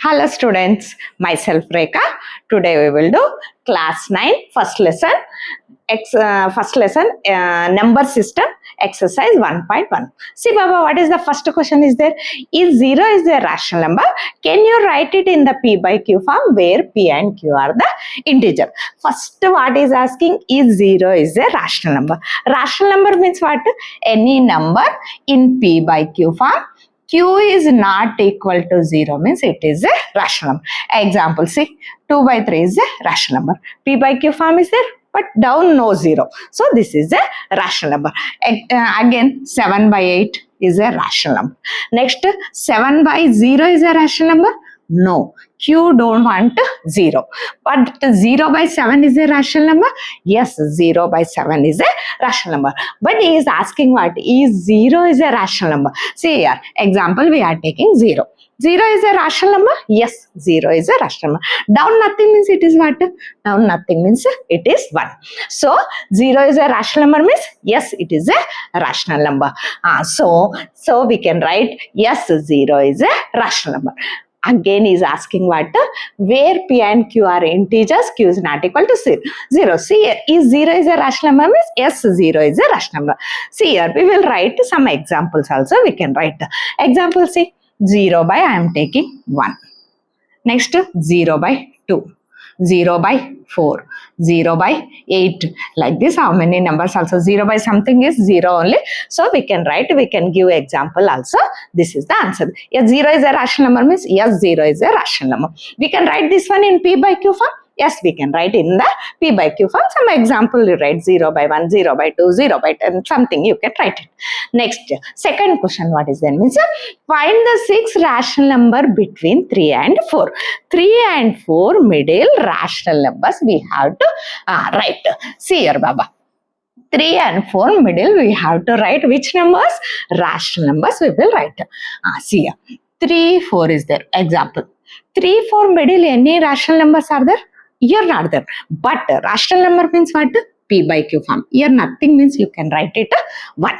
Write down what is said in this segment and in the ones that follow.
Hello students, myself Rekha. Today we will do class 9 first lesson number system exercise 1.1. See Baba, what is the first question is there? Is 0 is a rational number? Can you write it in the P by Q form where P and Q are the integer? First what is asking is 0 is a rational number. Rational number means what? Any number in P by Q form. Q is not equal to 0 means it is a rational number. Example, see 2 by 3 is a rational number. P by Q form is there, but down no 0. So this is a rational number. Again 7 by 8 is a rational number. Next 7 by 0 is a rational number. No, Q don't want 0. But 0 by 7 is a rational number. Yes, 0 by 7 is a rational number. But he is asking what? Is 0 is a rational number? See here, example we are taking 0. 0 is a rational number? Yes, 0 is a rational number. Down nothing means it is what? Down nothing means it is 1. So, 0 is a rational number means yes, it is a rational number. So we can write yes, 0 is a rational number. Again is asking what? Where P and Q are integers, Q is not equal to 0. See, is 0 is a rational number means yes, 0 is a rational number. See here, we will write some examples also. We can write example, see 0 by I am taking 1. Next 0 by 2. 0 by 4, 0 by 8. Like this, how many numbers also? 0 by something is 0 only. So we can write, we can give example also. This is the answer. Yes, 0 is a rational number means yes, 0 is a rational number. We can write this one in P by Q form. Yes, we can write in the P by Q form. Some example you write 0 by 1, 0 by 2, 0 by 10, something you can write it. Next, second question, what is that? Means find the 6 rational number between 3 and 4. 3 and 4 middle rational numbers we have to write. See here, Baba. 3 and 4 middle we have to write which numbers? Rational numbers we will write. See here. 3, 4 is there. Example. 3, 4 middle any rational numbers are there? Here not there. But rational number means what? P by Q form. Here nothing means you can write it 1.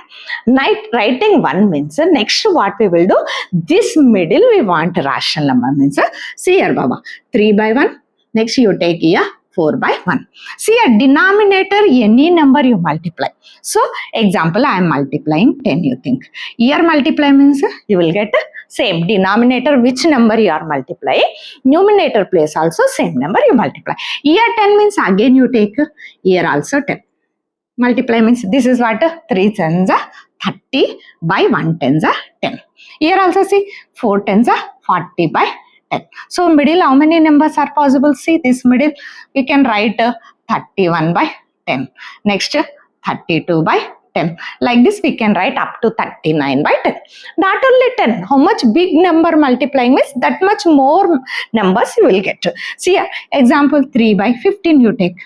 Writing 1 means next what we will do? This middle we want rational number means see here Baba. 3 by 1. Next you take here 4 by 1. See a denominator any number you multiply. So example I am multiplying 10 you think. Here multiply means you will get same denominator which number you are multiplying. Numerator place also same number you multiply. Here 10 means again you take here also 10. Multiply means this is what 3 tens are 30 by 1 tens are 10. Here also see 4 tens are 40 by 10. So middle how many numbers are possible? See this middle we can write 31 by 10. Next 32 by 10. Like this we can write up to 39 by 10. Not only 10. How much big number multiplying means that much more numbers you will get. See here, example 3 by 15 you take.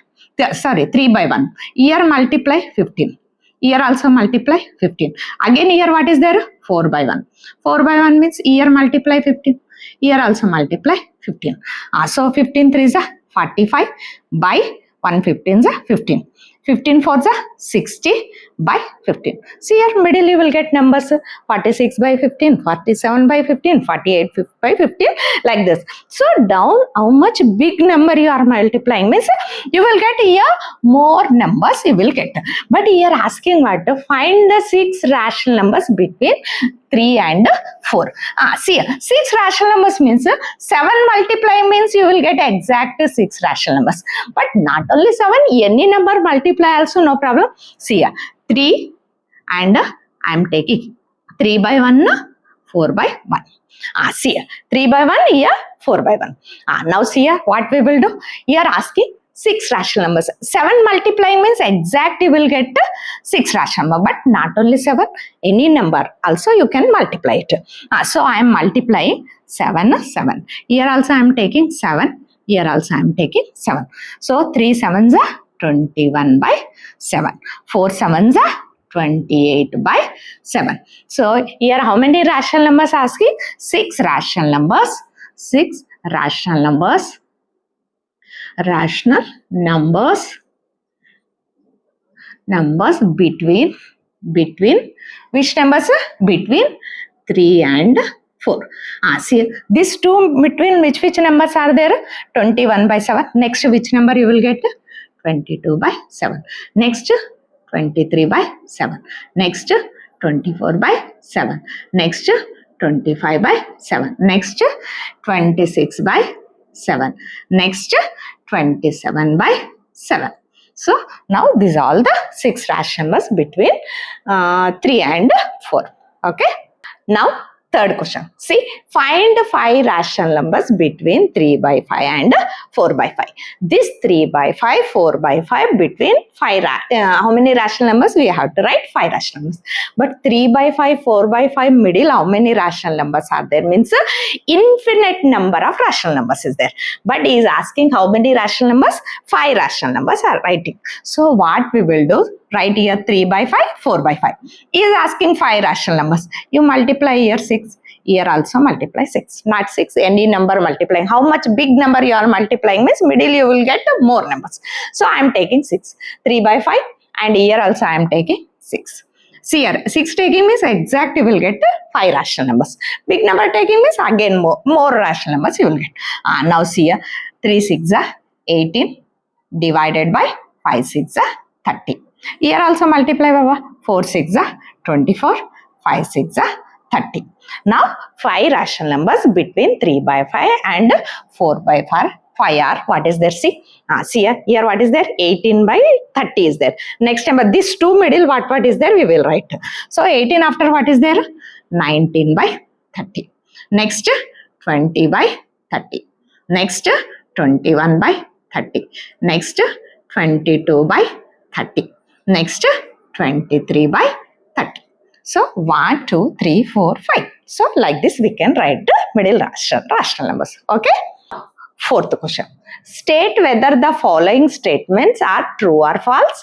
Sorry, 3 by 1. Here multiply 15. Here also multiply 15. Again here what is there? 4 by 1. 4 by 1 means here multiply 15. Here also multiply 15. So 15 3 is 45 by 1 15 is 15. 15 4 is 60 by 15. See here middle you will get numbers 46 by 15, 47 by 15, 48 by 15 like this. So down how much big number you are multiplying means you will get here more numbers you will get. But here asking what to find the 6 rational numbers between 3 and 4. See 6 rational numbers means 7 multiplying means you will get exact 6 rational numbers. But not only 7, any number multiply also no problem. See 3 and I am taking 3 by 1, 4 by 1. See 3 by 1 here, 4 by 1. Now see what we will do. Here asking 6 rational numbers. 7 multiplying means exact you will get 6 rational number. But not only 7, any number also you can multiply it. So I am multiplying 7, 7. Here also I am taking 7. Here also I am taking 7. So 3 7s are 21 by 7. 4 7s are 28 by 7. So here how many rational numbers asking? 6 rational numbers. 6 rational numbers. Rational numbers between which numbers? Between 3 and 4. See, these two between which numbers are there? 21/7. Next, which number you will get? 22/7. Next, 23/7. Next, 24/7. Next, 25/7. Next, 26/7. Next, 27/7. So now these are all the 6 rational numbers between 3 and 4. Okay. Now third question. See, find 5 rational numbers between 3/5 and 4/5. This 3/5, 4/5 between 5. How many rational numbers? We have to write 5 rational numbers. But 3/5, 4/5 middle, how many rational numbers are there? Means infinite number of rational numbers is there. But he is asking how many rational numbers? 5 rational numbers are writing. So what we will do? Write here 3/5, 4/5. He is asking 5 rational numbers. You multiply here 6. Here also multiply 6. Not 6, any number multiplying. How much big number you are multiplying means middle you will get more numbers. So I am taking 6. 3/5 and here also I am taking 6. See here, 6 taking means exact you will get 5 rational numbers. Big number taking means again more rational numbers you will get. Now see here, 3 6 are 18 divided by 5 6 are 30. Here also multiply, Baba. 4 6 are 24, 5 6 are 30. Now 5 rational numbers between 3/5 and 4/5 are what is there? See, see here what is there? 18/30 is there. Next number, this 2 middle what is there? We will write. So 18 after what is there? 19/30. Next 20/30. Next 21/30. Next 22/30. Next 23/30. So 1, 2, 3, 4, 5. So like this we can write the middle rational numbers. Okay. Fourth question. State whether the following statements are true or false.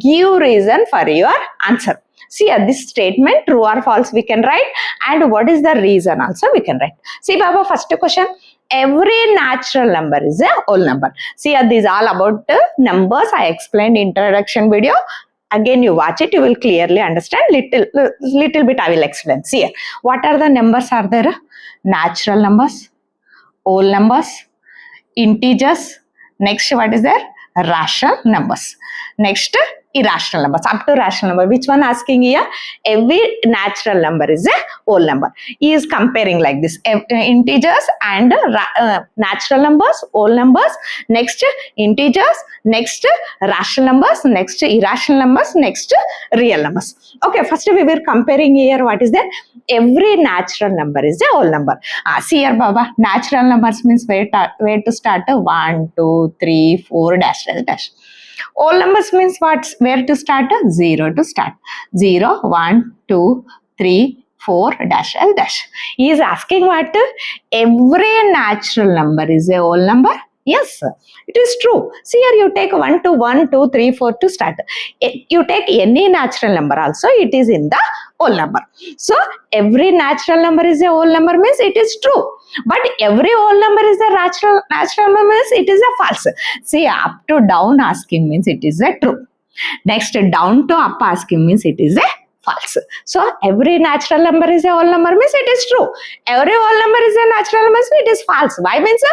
Give reason for your answer. See this statement, true or false we can write, and what is the reason also we can write. See Baba, first question. Every natural number is a whole number. See these all about numbers I explained in introduction video. Again you watch it, you will clearly understand. Little bit I will explain. See here, what are the numbers are there? Natural numbers, whole numbers, integers. Next what is there? Rational numbers. Next irrational numbers, up to rational number. Which one asking here? Every natural number is a whole number. He is comparing like this, integers and natural numbers, whole numbers, next integers, next rational numbers, next irrational numbers, next real numbers. Okay, first we were comparing here. What is that? Every natural number is a whole number. See here Baba, natural numbers means where to start? 1 2 3 4 dash dash. Whole numbers means what? Where to start? 0 to start. 0 1 2 3 4 dash dash. He is asking what? Every natural number is a whole number. Yes, it is true. See here, you take 1 to 1 2 3 4 to start. You take any natural number also, it is in the whole number. So every natural number is a whole number means it is true. But every whole number is a natural number means it is a false. See, up to down asking means it is a true. Next, down to up asking means it is a false. So every natural number is a whole number means it is true. Every whole number is a natural number means it is false. Why? Means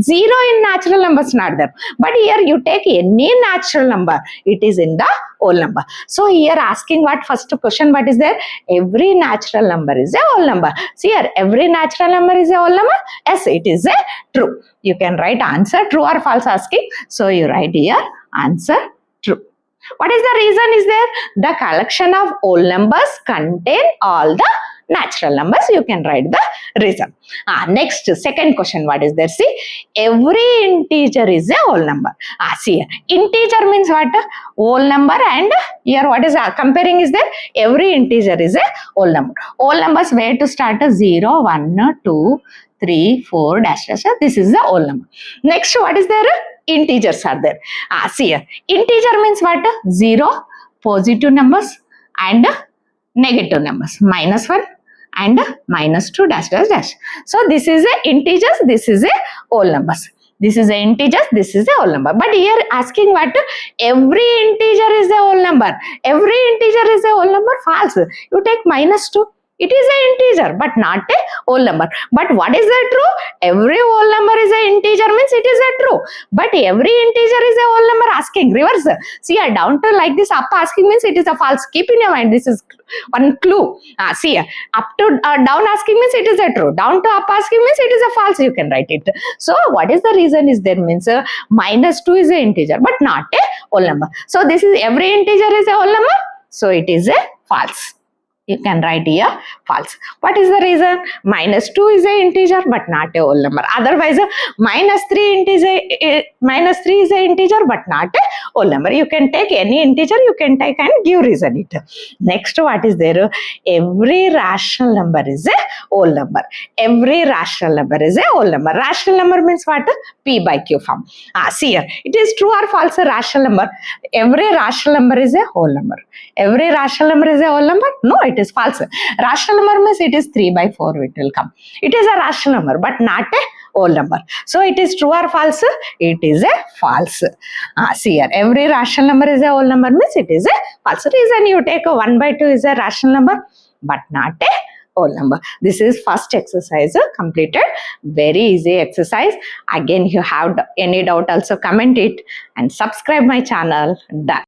0 in natural numbers not there. But here you take any natural number, it is in the whole number. So here asking what? First question, what is there? Every natural number is a whole number. See here, every natural number is a whole number. Yes, it is a true. You can write answer true or false asking. So you write here answer true. What is the reason is there? The collection of whole numbers contain all the natural numbers. You can write the reason. Next, second question, what is there? See, every integer is a whole number. See here, integer means what? Whole number, and here what is comparing is there? Every integer is a whole number. Whole numbers where to start? 0 1 2 3 4 dash dash. This is the whole number. Next, what is there? Integers are there. See here, integer means what? 0, positive numbers and negative numbers, -1 and -2 dash dash dash. So this is a integers, this is a whole numbers. This is a integers, this is a whole number. But here asking what? Every integer is a whole number. Every integer is a whole number. False. You take -2. It is an integer, but not a whole number. But what is the true? Every whole number is an integer means it is a true. But every integer is a whole number. Asking reverse. See, down to like this, up asking means it is a false. Keep in your mind, this is one clue. See, up to down asking means it is a true. Down to up asking means it is a false. You can write it. So what is the reason is there means -2 is an integer, but not a whole number. So this is every integer is a whole number. So it is a false. You can write here false. What is the reason? -2 is an integer but not a whole number. Otherwise, -3 is an integer but not a whole number. You can take any integer, you can take and give reason it. Next, what is there? Every rational number is a whole number. Every rational number is a whole number. Rational number means what? P by Q form. See here. It is true or false, a rational number? Every rational number is a whole number. Every rational number is a whole number? No, it is false. Rational number means it is 3 by 4 it will come. It is a rational number but not a whole number. So it is true or false? It is a false. See here, every rational number is a whole number means it is a false. Reason you take a 1 by 2 is a rational number but not a whole number. This is first exercise completed. Very easy exercise. Again, you have any doubt also comment it and subscribe my channel. Done.